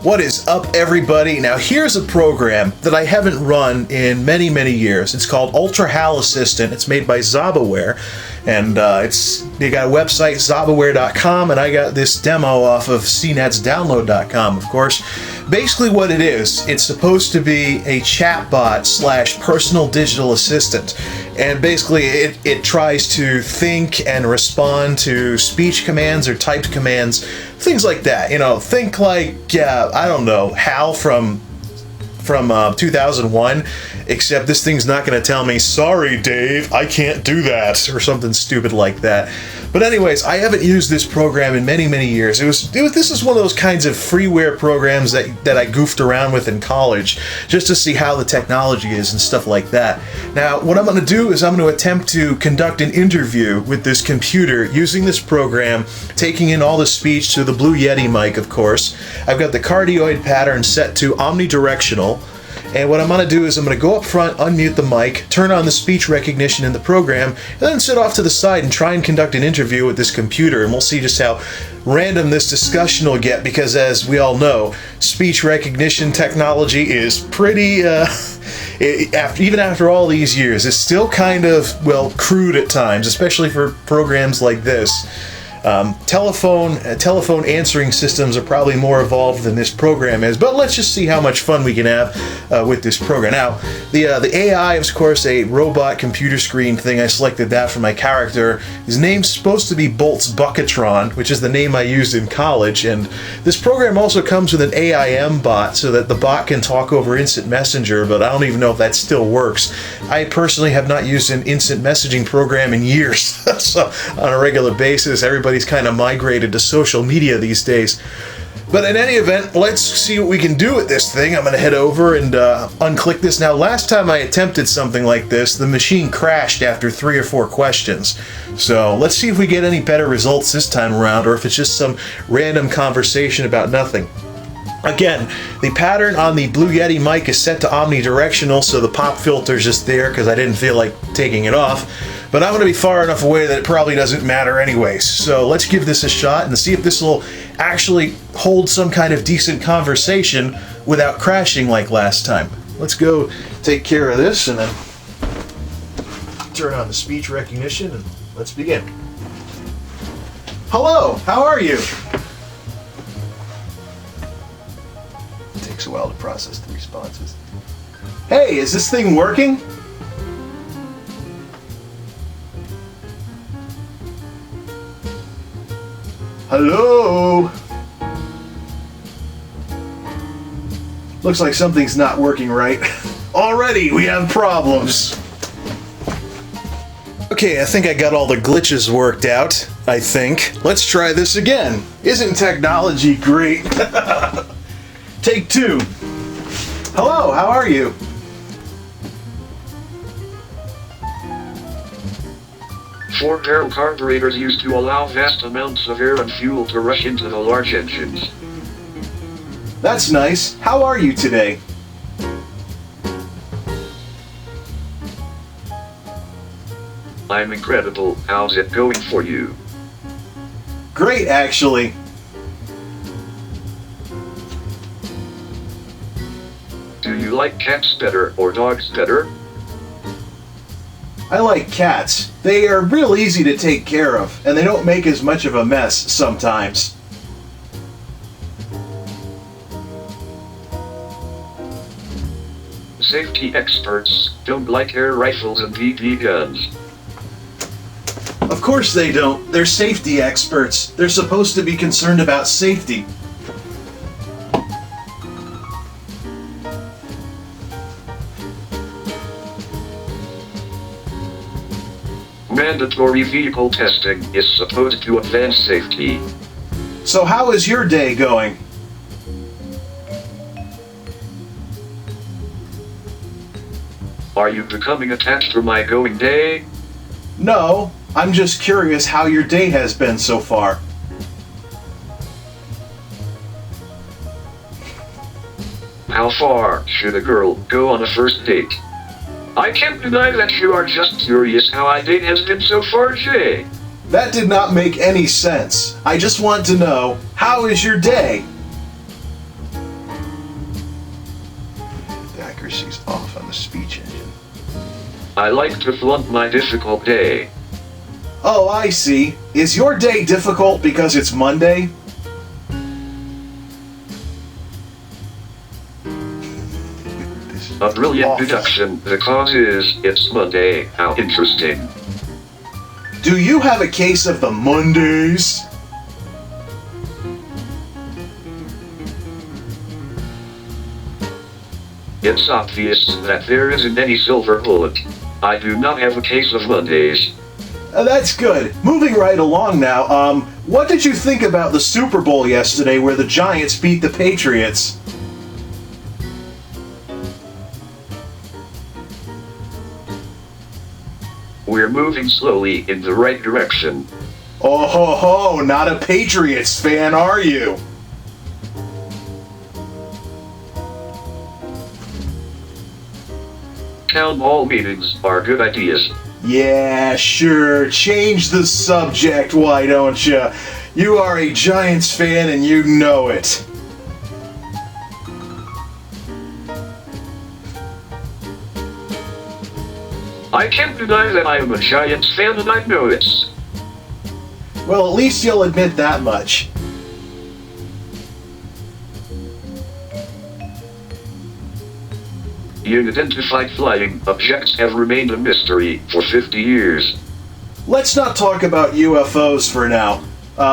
What is up, everybody? Now here's a program that I haven't run in many, many years. It's called Ultra HAL Assistant. It's made by Zabaware, and they got a website, Zabaware.com, and I got this demo off of cnetsdownload.com, of course. Basically what it is, it's supposed to be a chatbot / personal digital assistant, and basically it tries to think and respond to speech commands or typed commands, things like that. You know, think like, I don't know, HAL from 2001, except this thing's not going to tell me, sorry Dave, I can't do that, or something stupid like that. But anyways, I haven't used this program in many, many years. This is one of those kinds of freeware programs that I goofed around with in college, just to see how the technology is and stuff like that. Now, what I'm going to do is I'm going to attempt to conduct an interview with this computer using this program, taking in all the speech to the Blue Yeti mic, of course. I've got the cardioid pattern set to omnidirectional. And what I'm going to do is I'm going to go up front, unmute the mic, turn on the speech recognition in the program, and then sit off to the side and try and conduct an interview with this computer. And we'll see just how random this discussion will get, because as we all know, speech recognition technology is pretty, even after all these years, it's still kind of, well, crude at times, especially for programs like this. Telephone answering systems are probably more evolved than this program is, but let's just see how much fun we can have with this program. Now, the AI is, of course, a robot computer screen thing. I selected that for my character. His name's supposed to be Bolt's Bucketron, which is the name I used in college, and this program also comes with an AIM bot so that the bot can talk over instant messenger, but I don't even know if that still works. I personally have not used an instant messaging program in years, so on a regular basis, everybody's kind of migrated to social media these days. But in any event, let's see what we can do with this thing. I'm going to head over and unclick this. Now, last time I attempted something like this, the machine crashed after 3 or 4 questions. So let's see if we get any better results this time around, or if it's just some random conversation about nothing. Again, the pattern on the Blue Yeti mic is set to omnidirectional, so the pop filter is just there because I didn't feel like taking it off. But I'm going to be far enough away that it probably doesn't matter anyways. So let's give this a shot and see if this will actually hold some kind of decent conversation without crashing like last time. Let's go take care of this and then turn on the speech recognition and let's begin. Hello, how are you? It takes a while to process the responses. Hey, is this thing working? Hello? Looks like something's not working right. Already we have problems. Okay, I think I got all the glitches worked out, I think. Let's try this again. Isn't technology great? Take 2. Hello, how are you? Four-barrel carburetors used to allow vast amounts of air and fuel to rush into the large engines. That's nice. How are you today? I'm incredible. How's it going for you? Great, actually. Do you like cats better or dogs better? I like cats. They are real easy to take care of, and they don't make as much of a mess sometimes. Safety experts don't like air rifles and BB guns. Of course they don't. They're safety experts. They're supposed to be concerned about safety. Mandatory vehicle testing is supposed to advance safety. So how is your day going? Are you becoming attached to my going day? No, I'm just curious how your day has been so far. How far should a girl go on a first date? I can't deny that you are just curious how my date has been so far, Jay. That did not make any sense. I just want to know, how is your day? accuracy's off on the speech engine. I like to flaunt my difficult day. Oh, I see. Is your day difficult because it's Monday? A brilliant deduction. The cause is, it's Monday. How interesting. Do you have a case of the Mondays? It's obvious that there isn't any silver bullet. I do not have a case of Mondays. That's good. Moving right along now, what did you think about the Super Bowl yesterday where the Giants beat the Patriots? We're moving slowly in the right direction. Oh ho ho, not a Patriots fan, are you? Town hall meetings are good ideas. Yeah, sure. Change the subject, why don't you? You are a Giants fan and you know it. I can't deny that I am a Giants fan and I know it. Well, at least you'll admit that much. Unidentified flying objects have remained a mystery for 50 years. Let's not talk about UFOs for now.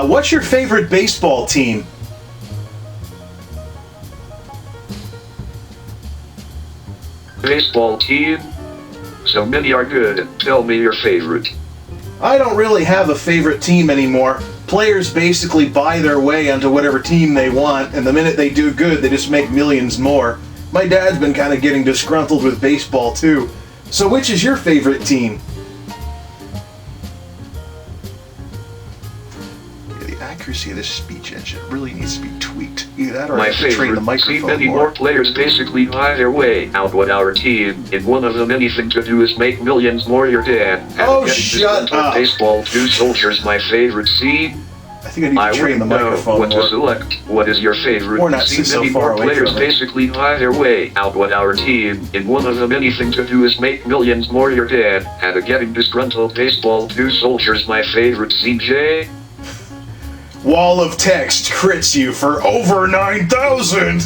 What's your favorite baseball team? Baseball team? So many are good. Tell me your favorite. I don't really have a favorite team anymore. Players basically buy their way onto whatever team they want, and the minute they do good, they just make millions more. My dad's been kind of getting disgruntled with baseball too. So which is your favorite team? Yeah, the accuracy of this speech engine really needs to be tweaked. Either that or I My have to train the favorite. See, microphone many more players basically buy their way out with our team. In one of them, anything to do is make millions more. Your dad. Oh, shut up. Baseball, two soldiers. My favorite scene. I think I need to I train the wouldn't know microphone what more. to select. What is your favorite? Or not See, sit so many far more away players from it. basically buy their way out with our team. In one of them, anything to do is make millions more. Your dad had a getting disgruntled baseball, two soldiers. My favorite scene, Jay. Wall of text crits you for over 9,000!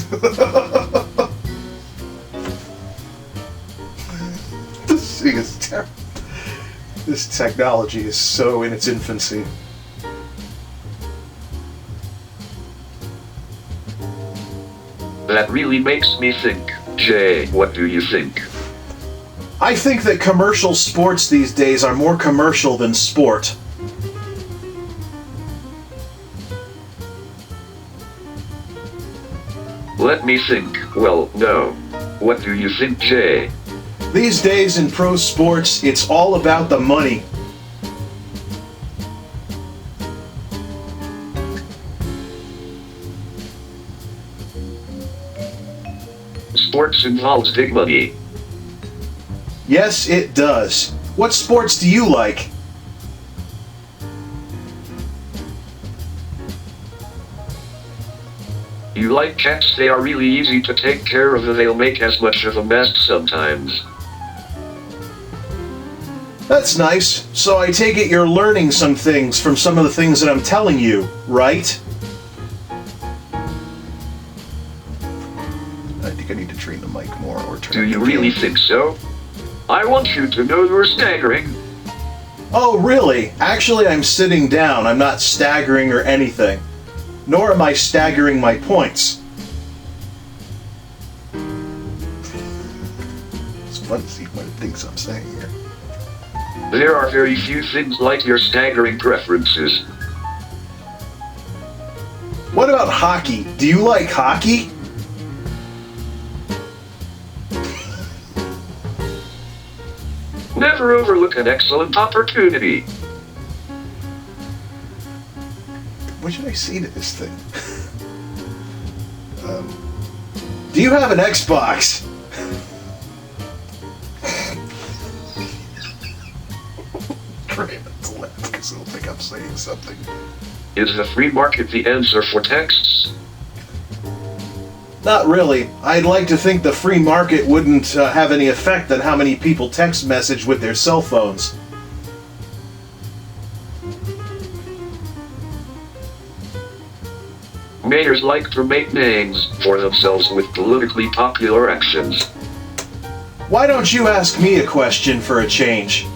This thing is terrible. This technology is so in its infancy. That really makes me think. Jay, what do you think? I think that commercial sports these days are more commercial than sport. Let me think. Well, no. What do you think, Jay? These days in pro sports, it's all about the money. Sports involves big money. Yes, it does. What sports do you like? You like cats? They are really easy to take care of and they'll make as much of a mess sometimes. That's nice. So I take it you're learning some things from some of the things that I'm telling you, right? I think I need to train the mic more or turn Do up you the really gain. think so? I want you to know you're staggering. Oh, really? Actually, I'm sitting down. I'm not staggering or anything. Nor am I staggering my points. It's fun to see what it thinks I'm saying here. There are very few things like your staggering preferences. What about hockey? Do you like hockey? Never overlook an excellent opportunity. What should I say to this thing? Do you have an Xbox? Great, that's left because it'll think I'm saying something. Is the free market the answer for texts? Not really. I'd like to think the free market wouldn't have any effect on how many people text message with their cell phones. Mayors like to make names for themselves with politically popular actions. Why don't you ask me a question for a change?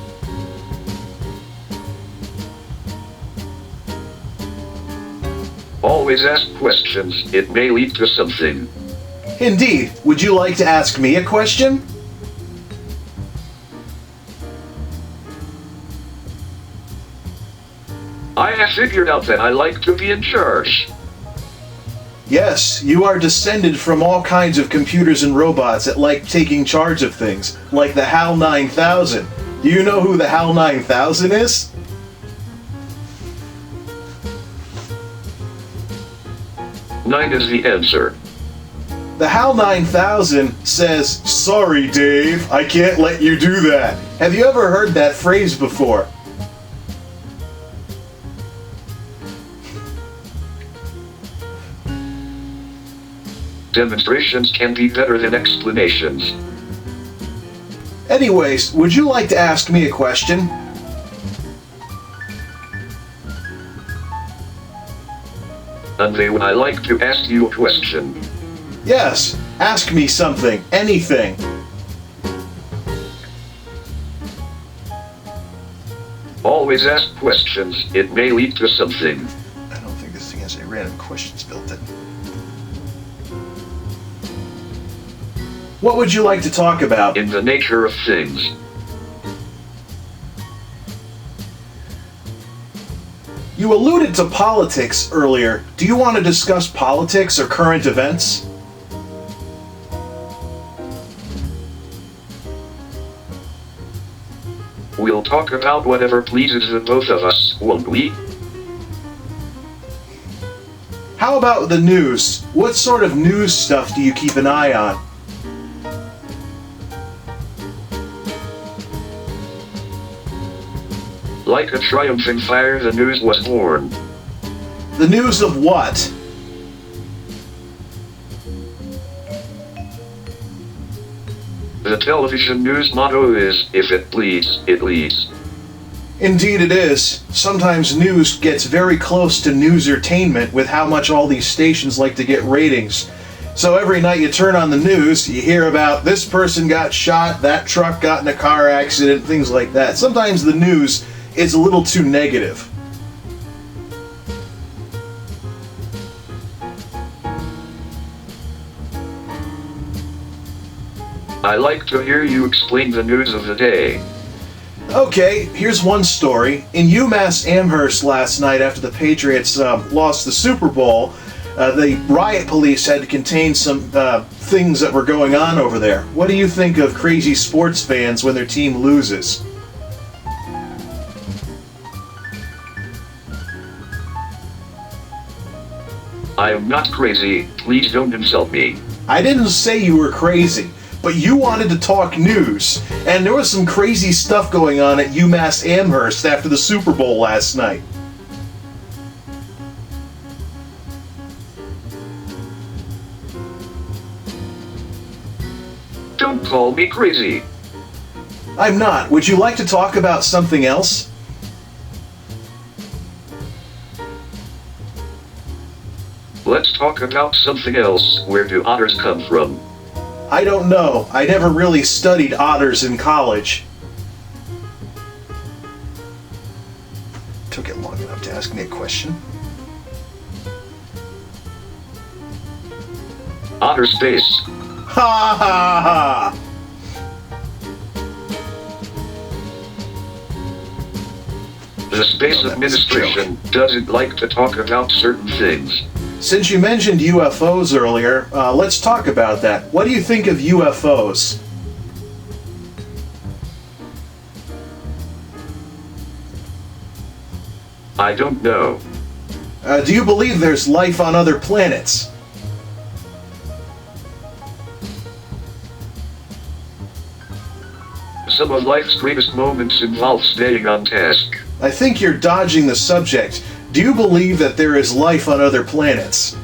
Always ask questions, it may lead to something. Indeed. Would you like to ask me a question? I have figured out that I like to be in charge. Yes, you are descended from all kinds of computers and robots that like taking charge of things, like the HAL 9000. Do you know who the HAL 9000 is? Nine is the answer. The HAL 9000 says, "Sorry, Dave, I can't let you do that." Have you ever heard that phrase before? Demonstrations can be better than explanations. Anyways, would you like to ask me a question? And then I like to ask you a question. Yes, ask me something, anything. Always ask questions, it may lead to something. I don't think this thing has any random questions built in. What would you like to talk about? In the nature of things. You alluded to politics earlier. Do you want to discuss politics or current events? We'll talk about whatever pleases the both of us, won't we? How about the news? What sort of news stuff do you keep an eye on? Like a triumphing fire, the news was born. The news of what? The television news motto is, if it bleeds, it leads. Indeed it is. Sometimes news gets very close to newsertainment with how much all these stations like to get ratings. So every night you turn on the news, you hear about this person got shot, that truck got in a car accident, things like that. Sometimes the news is a little too negative. I like to hear you explain the news of the day. Okay, here's one story. In UMass Amherst last night, after the Patriots lost the Super Bowl, the riot police had to contain some things that were going on over there. What do you think of crazy sports fans when their team loses? I am not crazy, please don't insult me. I didn't say you were crazy, but you wanted to talk news, and there was some crazy stuff going on at UMass Amherst after the Super Bowl last night. Don't call me crazy. I'm not. Would you like to talk about something else? Let's talk about something else. Where do otters come from? I don't know. I never really studied otters in college. Took it long enough to ask me a question. Outer space. Ha ha ha! The Space Administration doesn't like to talk about certain things. Since you mentioned UFOs earlier, let's talk about that. What do you think of UFOs? I don't know. Do you believe there's life on other planets? Some of life's greatest moments involve staying on task. I think you're dodging the subject. Do you believe that there is life on other planets?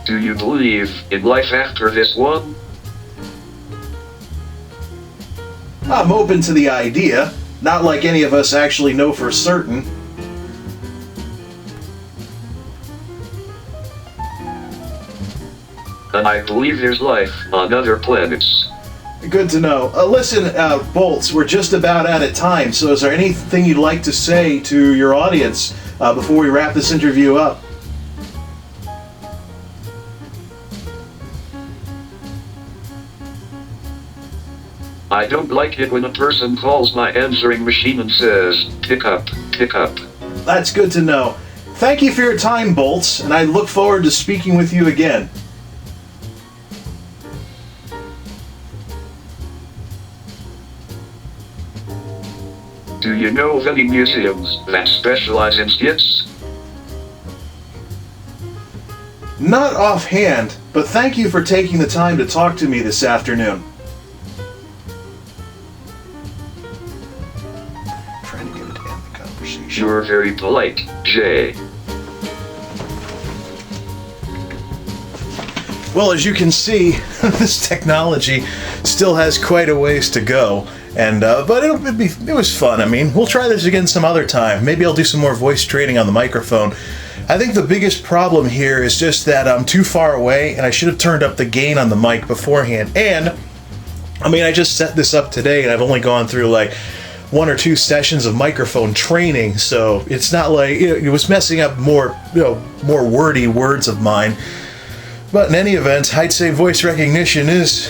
Do you believe in life after this one? I'm open to the idea. Not like any of us actually know for certain. And I believe there's life on other planets. Good to know. Listen, Bolts, we're just about out of time, so is there anything you'd like to say to your audience before we wrap this interview up? I don't like it when a person calls my answering machine and says, pick up, pick up. That's good to know. Thank you for your time, Bolts, and I look forward to speaking with you again. Do you know of any museums that specialize in skits? Not offhand, but thank you for taking the time to talk to me this afternoon. Trying to get it to end the conversation. You're very polite, Jay. Well, as you can see, this technology still has quite a ways to go. And but it was fun. I mean, we'll try this again some other time. Maybe I'll do some more voice training on the microphone. I think the biggest problem here is just that I'm too far away, and I should have turned up the gain on the mic beforehand. And I mean, I just set this up today, and I've only gone through like 1 or 2 sessions of microphone training, so it's not like it was messing up more wordy words of mine. But in any event, I'd say voice recognition is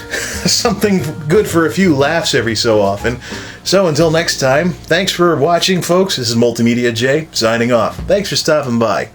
something good for a few laughs every so often. So until next time, thanks for watching, folks. This is MultimediaJay signing off. Thanks for stopping by.